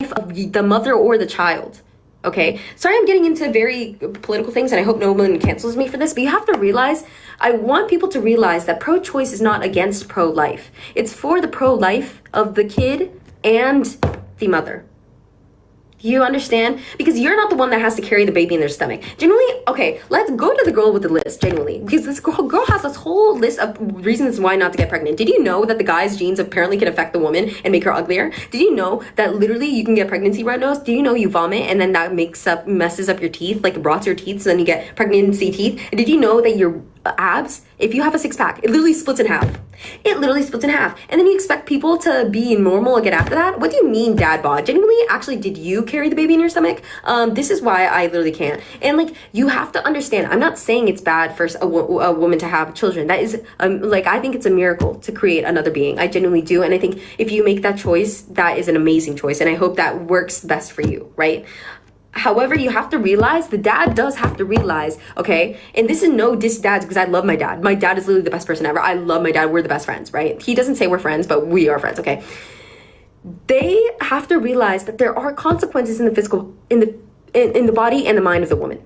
of the mother or the child. Okay, sorry I'm getting into very political things and I hope no one cancels me for this, but you have to realize, I want people to realize that pro-choice is not against pro-life. It's for the pro-life of the kid and the mother. You understand? Because you're not the one that has to carry the baby in their stomach. Genuinely, okay, let's go to the girl with the list, genuinely. Because this girl has this whole list of reasons why not to get pregnant. Did you know that the guy's genes apparently can affect the woman and make her uglier? Did you know that literally you can get pregnancy red nose? Do you know you vomit and then that messes up your teeth, like rots your teeth, so then you get pregnancy teeth? And did you know that your abs, if you have a six-pack, it literally splits in half. It literally splits in half. And then you expect people to be normal again after that? What do you mean, dad bod? Genuinely, actually, did you carry the baby in your stomach? This is why I literally can't. And like, you have to understand, I'm not saying it's bad for a woman to have children. That is, like, I think it's a miracle to create another being. I genuinely do. And I think if you make that choice, that is an amazing choice. And I hope that works best for you, right? However, you have to realize, the dad does have to realize, okay? And this is no diss dads, because I love my dad. My dad is literally the best person ever. I love my dad. We're the best friends, right? He doesn't say we're friends, but we are friends, okay? They have to realize that there are consequences in the physical, in the body and the mind of the woman.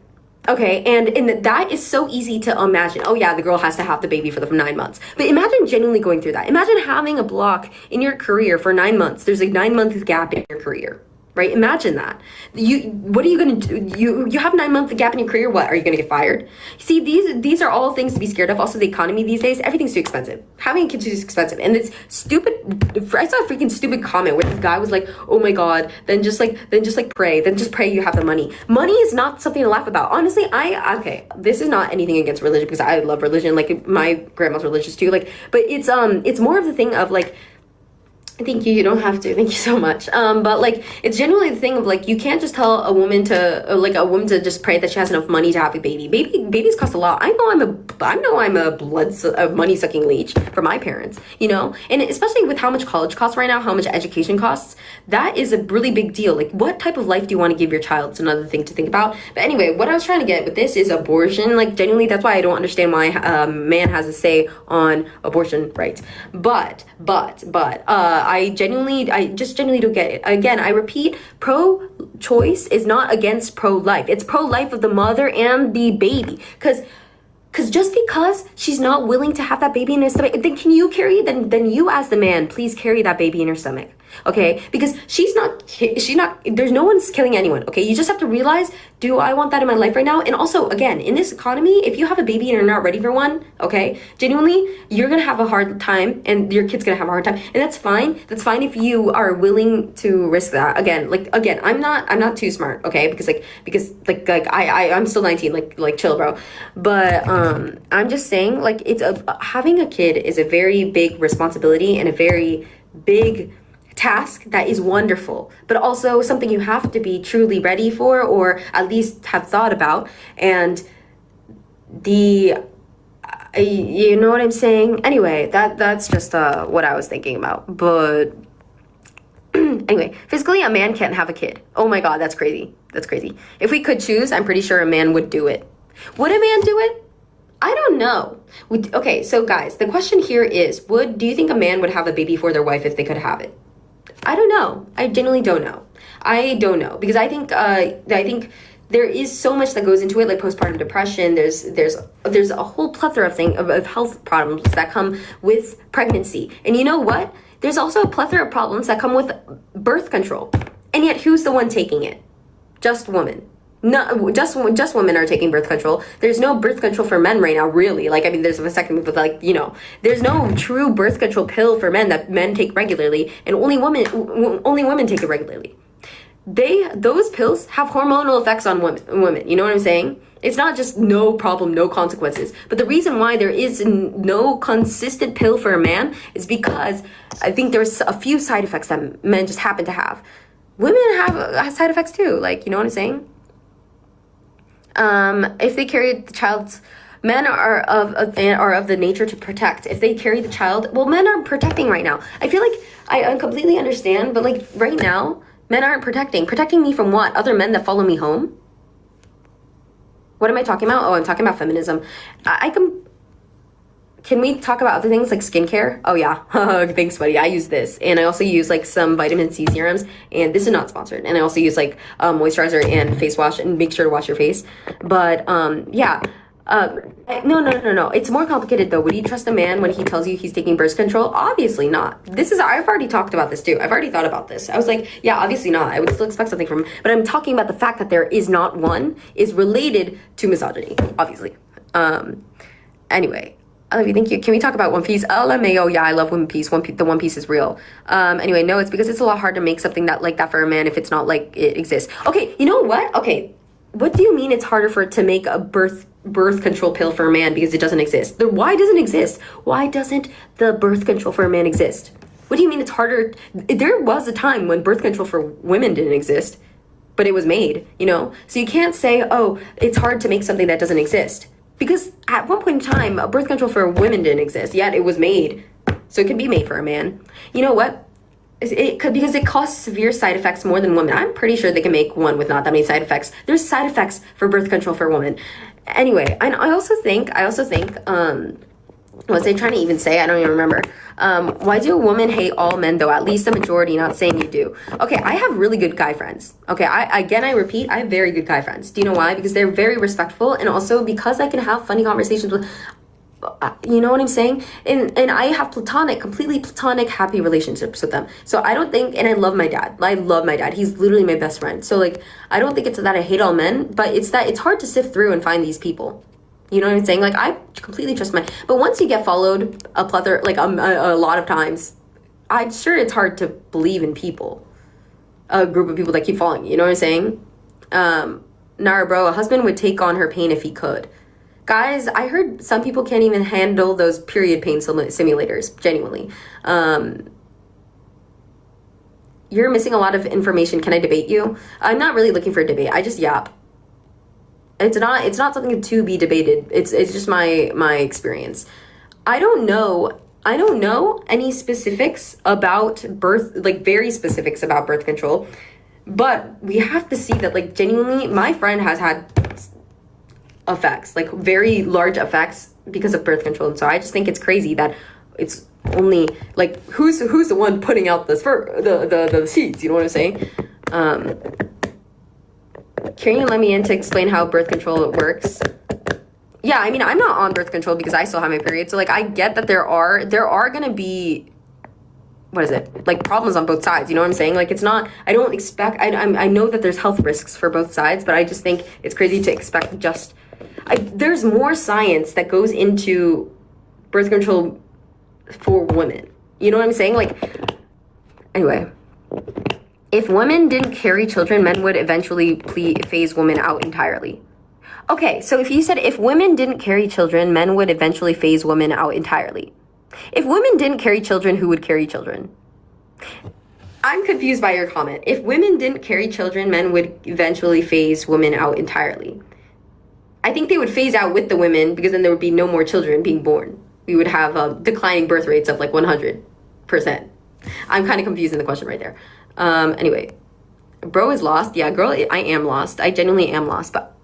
Okay, and that is so easy to imagine. Oh yeah, the girl has to have the baby for the 9 months. But imagine genuinely going through that. Imagine having a block in your career for 9 months. There's a 9-month gap in your career. Right? Imagine that. What are you gonna do? You have 9-month gap in your career. What, are you gonna get fired? See, these are all things to be scared of. Also, the economy these days, everything's too expensive. Having a kid's too expensive, and it's stupid. I saw a freaking stupid comment where this guy was like, "Oh my god, then just pray. Then just pray you have the money." Money is not something to laugh about. Honestly, okay, this is not anything against religion because I love religion. Like my grandma's religious too. Like, but it's more of the thing of like. Thank you. You don't have to. Thank you so much. But like, it's generally the thing of like, you can't just tell a woman to just pray that she has enough money to have a baby. Babies cost a lot. I know I'm a money sucking leech for my parents, you know, and especially with how much college costs right now, how much education costs, that is a really big deal. Like, what type of life do you want to give your child? It's another thing to think about. But anyway, what I was trying to get with this is abortion. Like, genuinely, that's why I don't understand why man has a say on abortion rights. But I just genuinely don't get it. Again, I repeat, pro-choice is not against pro-life. It's pro-life of the mother and the baby. Because just because she's not willing to have that baby in her stomach, then can you carry, then you as the man, please carry that baby in her stomach. Okay, because she's not, there's no one's killing anyone. Okay, you just have to realize, do I want that in my life right now? And also, again, in this economy, if you have a baby and you're not ready for one, okay, genuinely, you're gonna have a hard time and your kid's gonna have a hard time, and that's fine. That's fine if you are willing to risk that. Again, I'm not too smart, okay, because I'm still 19, like chill, bro. But I'm just saying, like, having a kid is a very big responsibility and a very big task that is wonderful, but also something you have to be truly ready for, or at least have thought about. And you know what I'm saying? Anyway, that's just what I was thinking about. But anyway, physically, a man can't have a kid. Oh my god, that's crazy. That's crazy. If we could choose, I'm pretty sure a man would do it. Would a man do it? I don't know. Okay, so guys, the question here is, do you think a man would have a baby for their wife if they could have it? I don't know. I genuinely don't know. I don't know, because I think there is so much that goes into it, like postpartum depression. There's a whole plethora of health problems that come with pregnancy. And you know what? There's also a plethora of problems that come with birth control. And yet, who's the one taking it? Just women. No, just women are taking birth control. There's no birth control for men right now, really. Like, I mean, there's a second, but like, you know, there's no true birth control pill for men that men take regularly, and only women take it regularly. Those pills have hormonal effects on women. You know what I'm saying? It's not just no problem, no consequences. But the reason why there is no consistent pill for a man is because I think there's a few side effects that men just happen to have. Women have side effects too. Like, you know what I'm saying? If they carry the child's, men are of the nature to protect. If they carry the child, well, men aren't protecting right now. I feel like I completely understand, but like right now, men aren't protecting me from what? Other men that follow me home? What am I talking about? Oh, I'm talking about feminism. Can we talk about other things like skincare? Oh yeah, thanks buddy. I use this, and I also use like some vitamin C serums, and this is not sponsored. And I also use like moisturizer and face wash, and make sure to wash your face. But yeah. No. It's more complicated though. Would you trust a man when he tells you he's taking birth control? Obviously not. I've already talked about this too. I've already thought about this. I was like, yeah, obviously not. I would still expect something from him. But I'm talking about the fact that there is not one is related to misogyny, obviously. Anyway. I love you, thank you. Can we talk about One Piece? LMAO, yeah, I love One Piece. The One Piece is real. Anyway, no, it's because it's a lot hard to make something that like that for a man if it's not like it exists. Okay, you know what? Okay, what do you mean it's harder to make a birth control pill for a man because it doesn't exist? Why doesn't it exist? Why doesn't the birth control for a man exist? What do you mean it's harder? There was a time when birth control for women didn't exist, but it was made, you know? So you can't say, oh, it's hard to make something that doesn't exist. Because at one point in time, birth control for women didn't exist, yet it was made. So it can be made for a man. You know what? It could, because it causes severe side effects more than women. I'm pretty sure they can make one with not that many side effects. There's side effects for birth control for women. Anyway, and I also think, what was I trying to even say? I don't even remember. Why do women hate all men though? At least the majority, not saying you do. Okay, I have really good guy friends. Okay, I repeat, I have very good guy friends. Do you know why? Because they're very respectful, and also because I can have funny conversations with, you know what I'm saying? And I have completely platonic, happy relationships with them. So I don't think, and I love my dad. I love my dad. He's literally my best friend. So like, I don't think it's that I hate all men, but it's that it's hard to sift through and find these people. You know what I'm saying? Like, I completely trust but once you get followed a plethora, like a lot of times, I'm sure it's hard to believe in people. A group of people that keep following you. You know what I'm saying? Nara, bro, a husband would take on her pain if he could. Guys, I heard some people can't even handle those period pain simulators, genuinely. You're missing a lot of information. Can I debate you? I'm not really looking for a debate. I just yap. It's not something to be debated. It's just my experience. I don't know any specifics about birth, like very specifics about birth control, but we have to see that like genuinely my friend has had effects, like very large effects because of birth control. And so I just think it's crazy that it's only like who's the one putting out this for the seeds, you know what I'm saying? Can you let me in to explain how birth control works? Yeah, I mean, I'm not on birth control because I still have my period. So like I get that there are gonna be, what is it? Like problems on both sides, you know what I'm saying? Like it's not, I don't expect, I know that there's health risks for both sides, but I just think it's crazy to expect there's more science that goes into birth control for women. You know what I'm saying? Like, anyway. If women didn't carry children, men would eventually phase women out entirely. Okay, so if you said if women didn't carry children, men would eventually phase women out entirely. If women didn't carry children, who would carry children? I'm confused by your comment. If women didn't carry children, men would eventually phase women out entirely. I think they would phase out with the women because then there would be no more children being born. We would have declining birth rates of like 100%. I'm kind of confused in the question right there. Anyway, bro is lost. Yeah, girl, I am lost. I genuinely am lost, but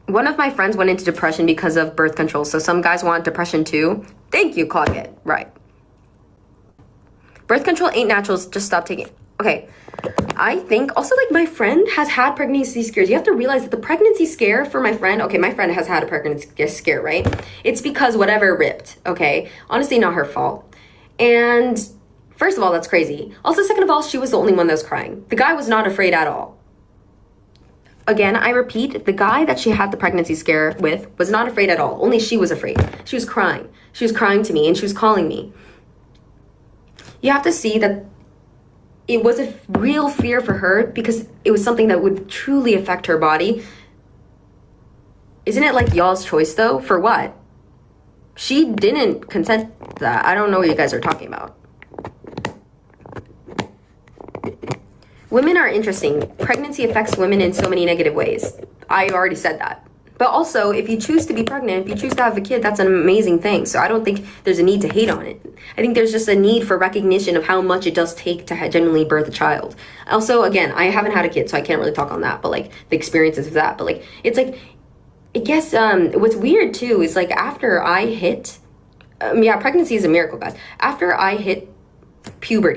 one of my friends went into depression because of birth control. So some guys want depression too. Thank you, Claudette. Right. Birth control ain't natural. Just stop taking it. Okay. I think also like my friend has had pregnancy scares. You have to realize that the pregnancy scare for my friend, okay, my friend has had a pregnancy scare, right? It's because whatever ripped, okay? Honestly, not her fault. And first of all, that's crazy. Also, second of all, she was the only one that was crying. The guy was not afraid at all. Again, I repeat, the guy that she had the pregnancy scare with was not afraid at all. Only she was afraid. She was crying. She was crying to me and she was calling me. You have to see that it was a real fear for her because it was something that would truly affect her body. Isn't it like y'all's choice though? For what? She didn't consent to that. I don't know what you guys are talking about. Women are interesting. Pregnancy affects women in so many negative ways. I already said that. But also, if you choose to be pregnant, if you choose to have a kid, that's an amazing thing. So I don't think there's a need to hate on it. I think there's just a need for recognition of how much it does take to genuinely birth a child. Also, again, I haven't had a kid, so I can't really talk on that. But like the experiences of that. But like, it's like, I guess what's weird too is like after I hit, yeah, pregnancy is a miracle, guys. After I hit puberty,